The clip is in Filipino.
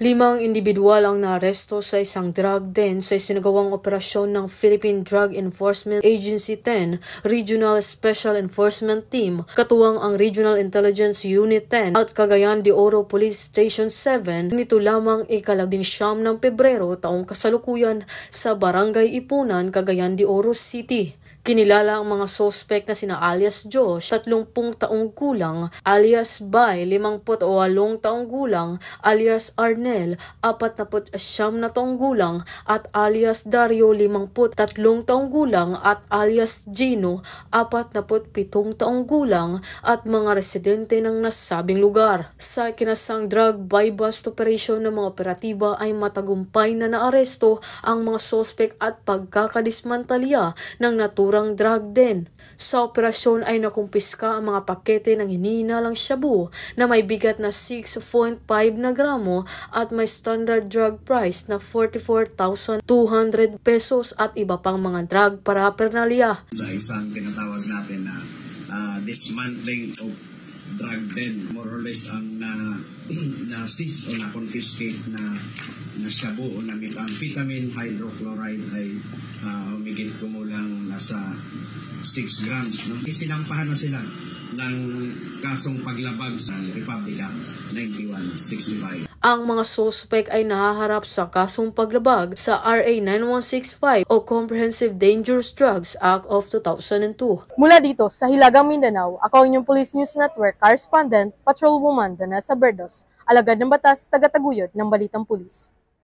5 individual ang naaresto sa isang drug den sa isinagawang operasyon ng Philippine Drug Enforcement Agency 10 Regional Special Enforcement Team, katuwang ang Regional Intelligence Unit 10 at Cagayan de Oro Police Station 7 nito lamang ika-19 ng Pebrero taong kasalukuyan sa Barangay Ipunan, Cagayan de Oro City. Kinilala ang mga sospek na sina alias Josh, 30 taong gulang, alias Bay, 58 taong gulang, alias Arnel, 49 na taong gulang, at alias Dario, 53 taong gulang, at alias Gino, 47 taong gulang, at mga residente ng nasabing lugar. Sa kinasang drug buy-bust operation ng mga operatiba ay matagumpay na naaresto ang mga sospek at pagkakadismantalya ng naturang drug den. Sa operasyon ay nakumpiska ang mga pakete ng hinihinalang shabu na may bigat na 6.5 na gramo at may standard drug price na 44,200 pesos at iba pang mga drug paraphernalia. Sa isang tinatawag natin na dismantling of drug den, more or less ang na-seize o na-confiscate na shabu o na methamphetamine hydrochloride ay humigit kumulang nasa 6 grams. No? Sinampahan na sila ng kasong paglabag sa Republic Act 9165. Ang mga suspect ay nahaharap sa kasong paglabag sa RA 9165 o Comprehensive Dangerous Drugs Act of 2002. Mula dito sa Hilagang Mindanao, ako ang inyong Police News Network correspondent, Patrolwoman Danessa Berdos, alagad ng batas, taga-taguyod ng Balitang Pulis.